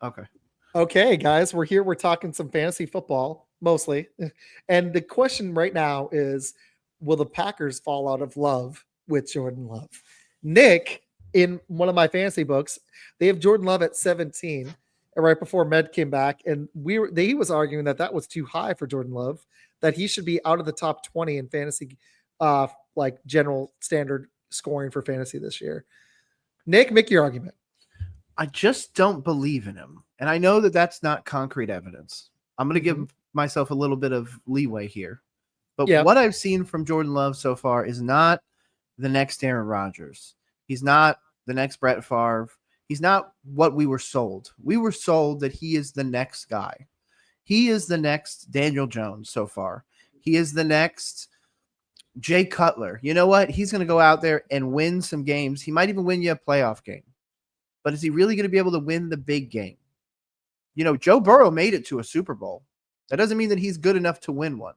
Okay. Okay, guys, we're here. We're talking some fantasy football mostly. And the question right now is, will the Packers fall out of love with Jordan Love? Nick, in one of my fantasy books, they have Jordan Love at 17, right before Med came back. And he was arguing that that was too high for Jordan Love, that he should be out of the top 20 in fantasy, uh, like general standard scoring for fantasy this year. Nick, make your argument. I just don't believe in him. And I know that that's not concrete evidence. I'm going to Mm-hmm. give myself a little bit of leeway here. But Yeah. what I've seen from Jordan Love so far is not the next Aaron Rodgers. He's not the next Brett Favre. He's not what we were sold. We were sold that he is the next guy. He is the next Daniel Jones so far. He is the next Jay Cutler. You know what? He's going to go out there and win some games. He might even win you a playoff game. But is he really going to be able to win the big game? You know, Joe Burrow made it to a Super Bowl. That doesn't mean that he's good enough to win one.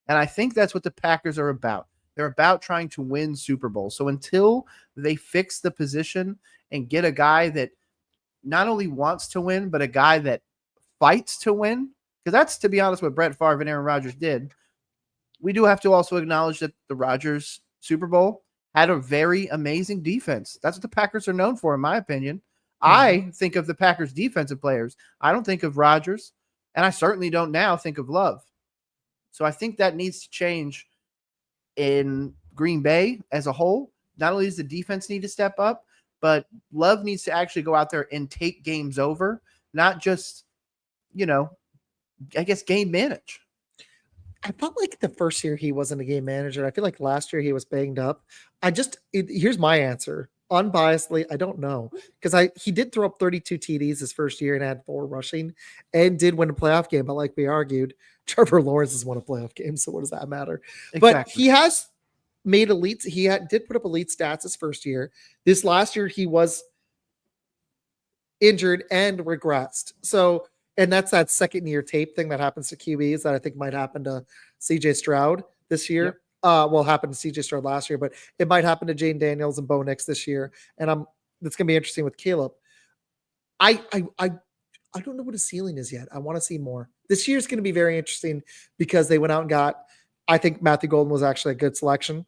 And I think that's what the Packers are about. They're about trying to win Super Bowls. So until they fix the position and get a guy that not only wants to win, but a guy that fights to win, because that's, to be honest, what Brett Favre and Aaron Rodgers did. We do have to also acknowledge that the Rodgers Super Bowl had a very amazing defense. That's what the Packers are known for, in my opinion. I think of the Packers defensive players. I don't think of Rodgers, and I certainly don't now think of Love. So I think that needs to change in Green Bay as a whole. Not only does the defense need to step up, but Love needs to actually go out there and take games over, not just, I guess, game manage. I felt like the first year he wasn't a game manager. I feel like last year he was banged up. Here's my answer. Unbiasedly, I don't know, because he did throw up 32 TDs his first year and had 4 rushing and did win a playoff game. But like we argued, Trevor Lawrence has won a playoff game, so what does that matter? Exactly. But he has made elite. Did put up elite stats his first year. This last year he was injured and regressed. So, and that's that second year tape thing that happens to QBs that I think might happen to CJ Stroud this year. Yep. Well, happened to CJ Stroud last year, but it might happen to Jane Daniels and Bo Nix this year. And that's gonna be interesting with Caleb. I don't know what his ceiling is yet. I want to see more. This year is going to be very interesting because they went out and got. I think Matthew Golden was actually a good selection.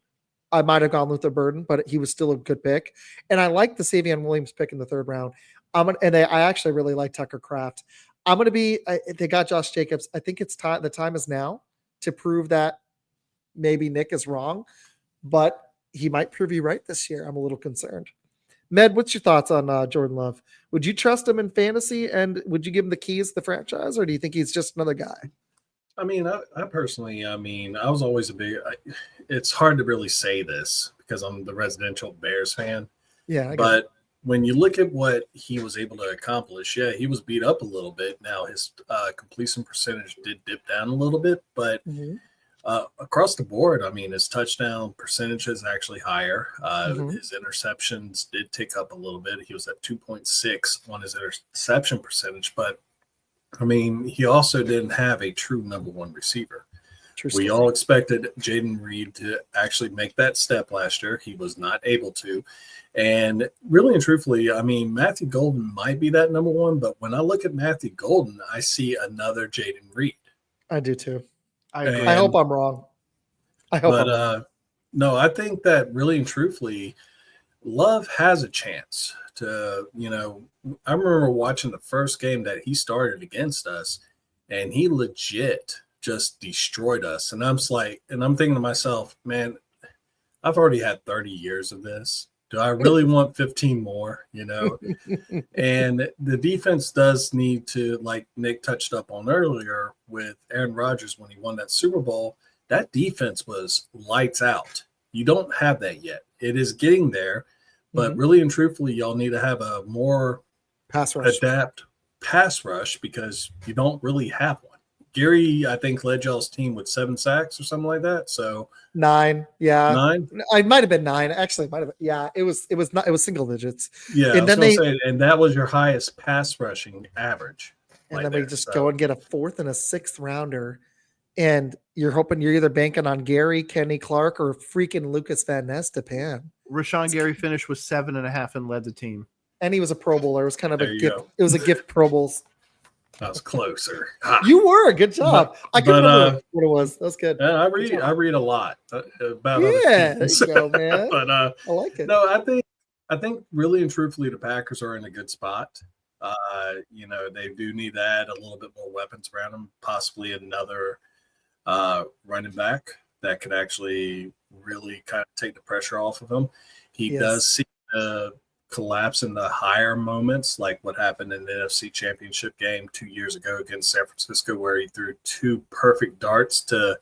I might have gone Luther Burden, but he was still a good pick. And I like the Savion Williams pick in the 3rd round. I actually really like Tucker Kraft. They got Josh Jacobs. I think it's time. The time is now to prove that maybe Nick is wrong, but he might prove you right this year. I'm a little concerned. Med, what's your thoughts on Jordan Love? Would you trust him in fantasy, and would you give him the keys to the franchise, or do you think he's just another guy? I mean, I personally, I was always it's hard to really say this because I'm the residential Bears fan. Yeah. But when you look at what he was able to accomplish, yeah, he was beat up a little bit. Now his completion percentage did dip down a little bit, but across the board, I mean, his touchdown percentage is actually higher. His interceptions did tick up a little bit. He was at 2.6 on his interception percentage, but I mean, he also didn't have a true number 1 receiver. We all expected Jaden Reed to actually make that step last year. He was not able to. And really and truthfully, I mean, Matthew Golden might be that number 1, but when I look at Matthew Golden, I see another Jaden Reed. I do too. I hope I'm wrong. No, I think that really and truthfully, Love has a chance to, I remember watching the first game that he started against us, and he legit just destroyed us. And I'm thinking to myself, man, I've already had 30 years of this. Do I really want 15 more, And the defense does need to, like Nick touched up on earlier with Aaron Rodgers when he won that Super Bowl, that defense was lights out. You don't have that yet. It is getting there, but really and truthfully, y'all need to have a more pass rush because you don't really have one. Gary, I think, led y'all's team with 7 sacks or something like that. So 9, yeah, 9. I might have been 9. Actually, might have. Yeah, it was not. It was single digits. Yeah, and then and that was your highest pass rushing average. And then we just go and get a 4th and a 6th rounder, and you're hoping you're either banking on Gary, Kenny Clark, or freaking Lucas Van Ness to pan. Rashawn Gary finished with 7.5 and led the team. And he was a Pro Bowler. It was kind of There a you gift. go. It was a gift Pro Bowls. I was closer. Ah. You were. Good job. I couldn't but, remember what it was. That was good. Yeah, I Good job. read a lot about Yeah, other there teams. you go, man. But I like it. no, I think really and truthfully the Packers are in a good spot. You know, they do need to add a little bit more weapons around them, possibly another running back that could actually really kind of take the pressure off of him. He Yes. does see the collapse in the higher moments, like what happened in the NFC Championship game 2 years ago against San Francisco, where he threw 2 perfect darts to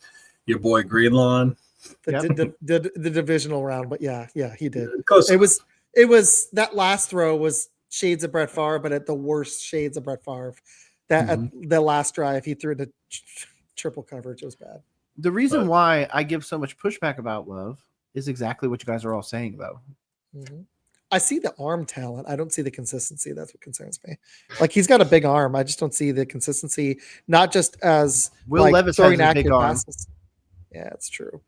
your boy Greenlawn. The divisional round, but yeah, he did. Close. It was that last throw was shades of Brett Favre, but at the worst shades of Brett Favre. That at the last drive, he threw the triple coverage. It was bad. The reason why I give so much pushback about Love is exactly what you guys are all saying, though. Mm-hmm. I see the arm talent. I don't see the consistency. That's what concerns me. Like, he's got a big arm. I just don't see the consistency, not just as Will like, Levis throwing has a big accurate arm. passes. Yeah, it's true.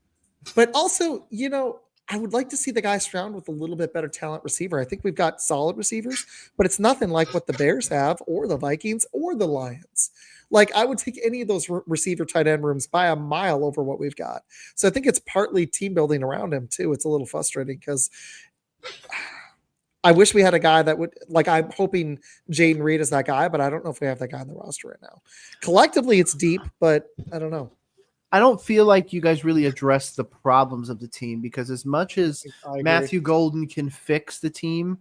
But also, you know, I would like to see the guy surrounded with a little bit better talent receiver. I think we've got solid receivers, but it's nothing like what the Bears have or the Vikings or the Lions. Like, I would take any of those receiver tight end rooms by a mile over what we've got. So I think it's partly team building around him too. It's a little frustrating because I wish we had a guy that would, like, I'm hoping Jaden Reed is that guy, but I don't know if we have that guy on the roster right now. Collectively, it's deep, but I don't know. I don't feel like you guys really address the problems of the team, because as much as I agree. Matthew Golden can fix the team,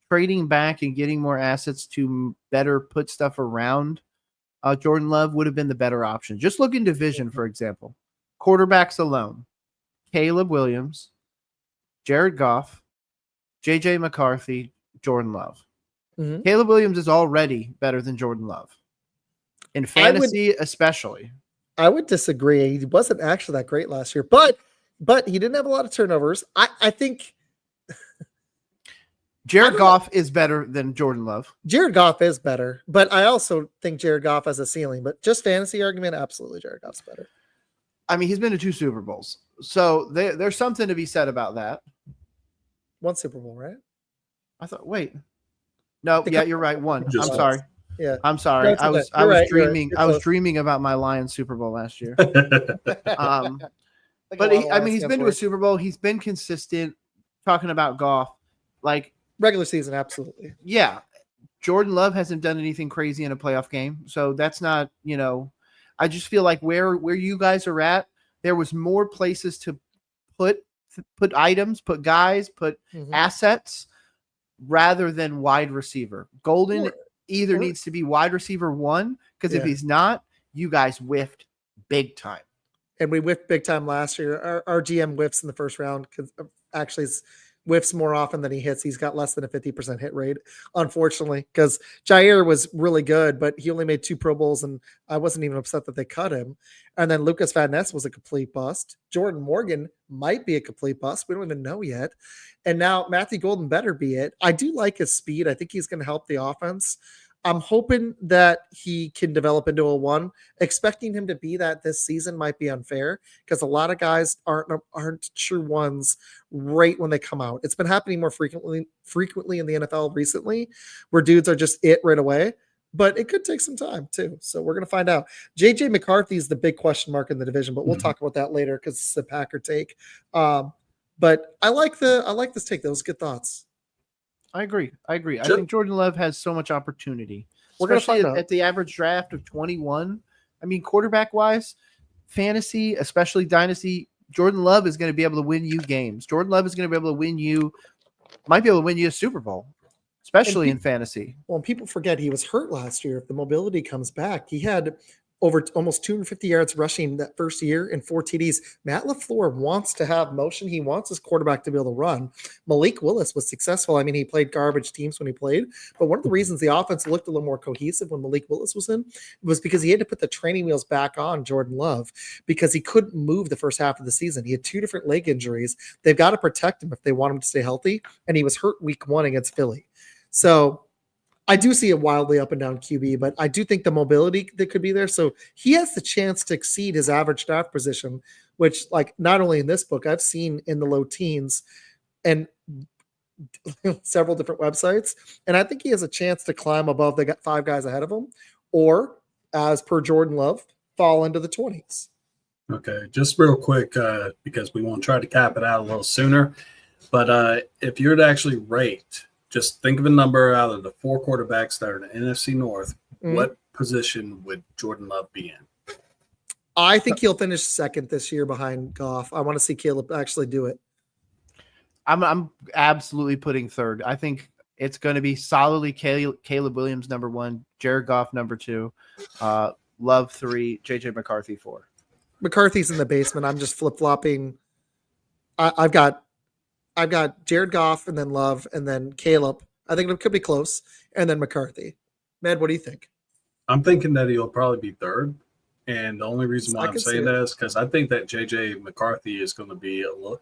trading back and getting more assets to better put stuff around Jordan Love would have been the better option. Just look in division, for example. Quarterbacks alone: Caleb Williams, Jared Goff, JJ McCarthy, Jordan Love. Mhm. Caleb Williams is already better than Jordan Love. In fantasy, especially. I would disagree. He wasn't actually that great last year, but he didn't have a lot of turnovers. I think Jared Goff is better than Jordan Love. Jared Goff is better, but I also think Jared Goff has a ceiling. But just fantasy argument, absolutely, Jared Goff's better. I mean, he's been to 2 Super Bowls, so there's something to be said about that. 1 Super Bowl, right? I thought, wait, no, yeah, you're right. 1. Just I'm one. sorry. Yeah. I'm sorry. No, it's okay. You're right, dreaming. you're I was close. dreaming about my Lions Super Bowl last year. Like But a lot of I mean, he's Lions been to a fans Super Bowl. He's been consistent. Talking about Goff, like, regular season, absolutely. yeah, Jordan Love hasn't done anything crazy in a playoff game, so that's not, you know. I just feel like where you guys are at, there was more places to put items, put guys, put Mhm. assets, rather than wide receiver. Golden Or- either or- needs to be wide receiver 1, because if Yeah. he's not, you guys whiffed big time. And we whiffed big time last year. Our GM whiffs in the first round because actually whiffs more often than he hits. He's got less than a 50% hit rate, unfortunately, because Jair was really good, but he only made 2 Pro Bowls, and I wasn't even upset that they cut him. And then Lucas Van Ness was a complete bust. Jordan Morgan might be a complete bust. We don't even know yet. And now Matthew Golden better be it. I do like his speed. I think he's going to help the offense. I'm hoping that he can develop into a 1. Expecting him to be that this season might be unfair because a lot of guys aren't true 1s right when they come out. It's been happening more frequently in the NFL recently, where dudes are just it right away. But it could take some time too. So we're going to find out. JJ McCarthy is the big question mark in the division, but we'll talk about that later because it's a Packer take. But I like this take. Those good thoughts. I agree. I Sure. think Jordan Love has so much opportunity, We're gonna especially find out. at the average draft of 21. I mean, quarterback wise, fantasy, especially dynasty, Jordan Love is going to be able to win you games. Jordan Love is going to be able to might be able to win you a Super Bowl, especially in fantasy. Well, people forget he was hurt last year. If the mobility comes back, he had over almost 250 yards rushing that first year and 4 TDs. Matt LaFleur wants to have motion. He wants his quarterback to be able to run. Malik Willis was successful. I mean, he played garbage teams when he played, but one of the reasons the offense looked a little more cohesive when Malik Willis was in was because he had to put the training wheels back on Jordan Love because he couldn't move the first half of the season. He had 2 different leg injuries. They've got to protect him if they want him to stay healthy, and he was hurt week 1 against Philly. So I do see a wildly up and down QB, but I do think the mobility that could be there. So he has the chance to exceed his average draft position, which, like, not only in this book, I've seen in the low teens. And several different websites, and I think he has a chance to climb above the 5 guys ahead of him, or as per Jordan Love, fall into the 20s. Okay, just real quick, because we want to try to cap it out a little sooner. But if you were to actually rate, just think of a number out of the 4 quarterbacks that are in the NFC North. Mhm. What position would Jordan Love be in? I think he'll finish second this year behind Goff. I want to see Caleb actually do it. I'm absolutely putting third. I think it's going to be solidly Caleb Williams number 1, Jared Goff number 2, Love 3, JJ McCarthy 4. McCarthy's in the basement. I'm just flip flopping. I've got Jared Goff and then Love and then Caleb. I think it could be close, and then McCarthy. Med, what do you think? I'm thinking that he'll probably be third. And the only reason why I I'm can see saying it. that is because I think that JJ McCarthy is going to be a little.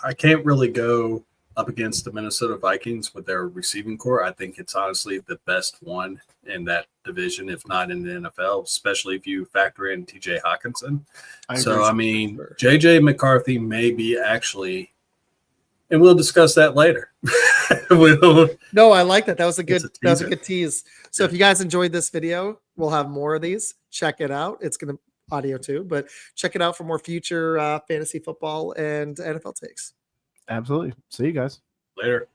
I can't really go up against the Minnesota Vikings with their receiving core. I think it's honestly the best one in that division, if not in the NFL, especially if you factor in TJ Hawkinson. So, I mean, Sure. JJ McCarthy may be actually, and we'll discuss that later. No, I like that. That was a good. It's a That was a teaser. good tease. So if you guys enjoyed this video, we'll have more of these. Check it out. It's gonna audio too, but check it out for more future fantasy football and NFL takes. Absolutely. See you guys. Later.